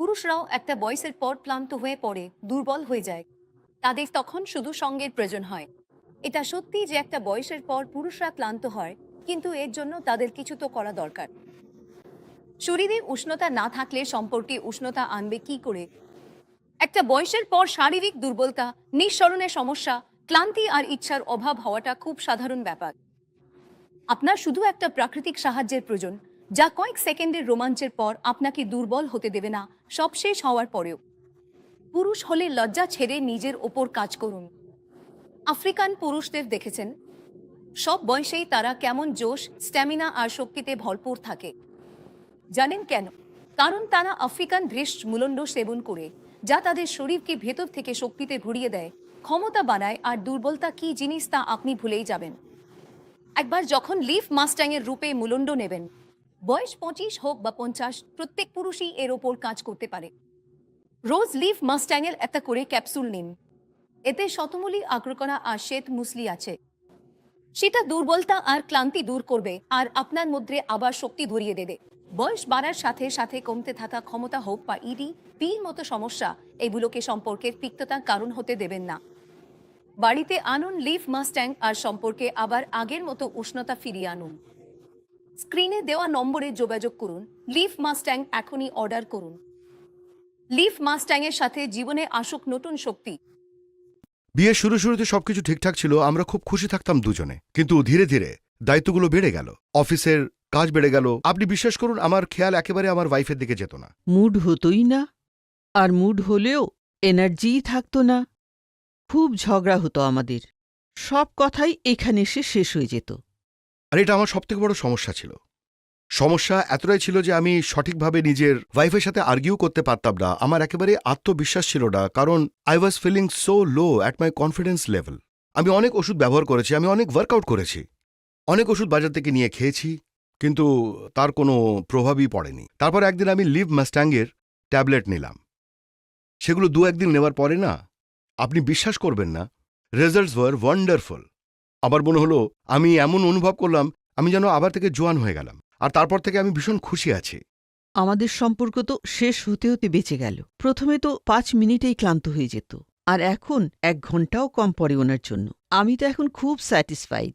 পুরুষরাও একটা বয়সের পর ক্লান্ত হয়ে পড়ে, দুর্বল হয়ে যায়। তাদের তখন শুধু সঙ্গের প্রয়োজন হয়। এটা সত্যি যে একটা বয়সের পর পুরুষরা ক্লান্ত হয়, কিন্তু এর জন্য তাদের কিছু তো করা দরকার। শরীরে উষ্ণতা না থাকলে সম্পর্কে উষ্ণতা আনবে কি করে? একটা বয়সের পর শারীরিক দুর্বলতা, নিঃসরণের সমস্যা, ক্লান্তি আর ইচ্ছার অভাব হওয়াটা খুব সাধারণ ব্যাপার। আপনার শুধু একটা প্রাকৃতিক সাহায্যের প্রয়োজন, যা কয়েক সেকেন্ডের রোমাঞ্চের পর আপনাকে দুর্বল হতে দেবে না, সব শেষ হওয়ার পরেও। পুরুষ হলে লজ্জা ছেড়ে নিজের ওপর কাজ করুন। আফ্রিকান পুরুষদের দেখেছেন, সব বয়সেই তারা কেমন জোশ, স্ট্যামিনা আর শক্তিতে ভরপুর থাকে। জানেন কেন? কারণ তারা আফ্রিকান ভৃষ্ট মূলণ্ড সেবন করে, যা তাদের শরীরকে ভেতর থেকে শক্তিতে ভরিয়ে দেয়, ক্ষমতা বানায়, আর দুর্বলতা কি জিনিস তা আপনি ভুলেই যাবেন। একবার যখন লিফ মাস্ট্যাংয়ের রূপে মূলণ্ড নেবেন, বয়স 25 হোক বা 50, প্রত্যেক পুরুষই এর ওপর কাজ করতে পারে। রোজ লিফ মাস্ট্যাংয়ের একটা করে ক্যাপসুল নিন। এতে শতমূলী, আগ্রকণা আর শ্বেত মুসলি আছে। সেটা দুর্বলতা আর ক্লান্তি দূর করবে আর আপনার মধ্যে আবার শক্তি ধরিয়ে দেবে। বয়স বাড়ার সাথে সাথে কমতে থাকা ক্ষমতা হোক বা পির মতো সমস্যা, এগুলোকে সম্পর্কের তিক্ততার কারণ হতে দেবেন না। বাড়িতে আনুন লিফ মাস্ট্যাং আর সম্পর্কে আবার আগের মতো উষ্ণতা ফিরিয়ে আনুন। স্ক্রিনে দেওয়া নম্বরে যোগাযোগ করুন। লিফ মাস্ট্যাং এখনই অর্ডার করুন। লিফ মাস্ট্যাংয়ের সাথে জীবনে আসুক নতুন শক্তি। বিয়ের শুরুতে সবকিছু ঠিকঠাক ছিল, আমরা খুব খুশি থাকতাম দুজনে। কিন্তু ধীরে ধীরে দায়িত্বগুলো বেড়ে গেল, অফিসের কাজ বেড়ে গেল। আপনি বিশ্বাস করুন, আমার খেয়াল একেবারে আমার ওয়াইফের দিকে যেত না। মুড হতোই না, আর মুড হলেও এনার্জিই থাকতো না। খুব ঝগড়া হতো আমাদের, সব কথাই এখানে এসে শেষ হয়ে যেত। আর এটা আমার সবথেকে বড় সমস্যা ছিল। সমস্যা এতটাই ছিল যে আমি সঠিকভাবে নিজের ওয়াইফের সাথে আর্গিউ করতে পারতাম না। আমার একেবারে আত্মবিশ্বাস ছিল না, কারণ I was feeling so low at my confidence level. আমি অনেক ওষুধ ব্যবহার করেছি, আমি অনেক ওয়ার্কআউট করেছি, অনেক ওষুধ বাজার থেকে নিয়ে খেয়েছি, কিন্তু তার কোনো প্রভাবই পড়েনি। তারপর একদিন আমি লিভ মাস্ট্যাংয়ের ট্যাবলেট নিলাম। সেগুলো 2-1 দিন নেওয়ার পরে না, আপনি বিশ্বাস করবেন না, রেজাল্টস ওয়ার ওয়ান্ডারফুল। আমার মনে হলো, আমি এমন অনুভব করলাম আমি যেন আবার থেকে জোয়ান হয়ে গেলাম। আর তারপর থেকে আমি ভীষণ খুশি আছি। আমাদের সম্পর্ক তো শেষ হতে হতে বেঁচে গেল। প্রথমে তো 5 মিনিটেই ক্লান্ত হয়ে যেত, আর এখন 1 ঘন্টাও কম পড়ে ওনার জন্য। আমি তো এখন খুব স্যাটিসফাইড।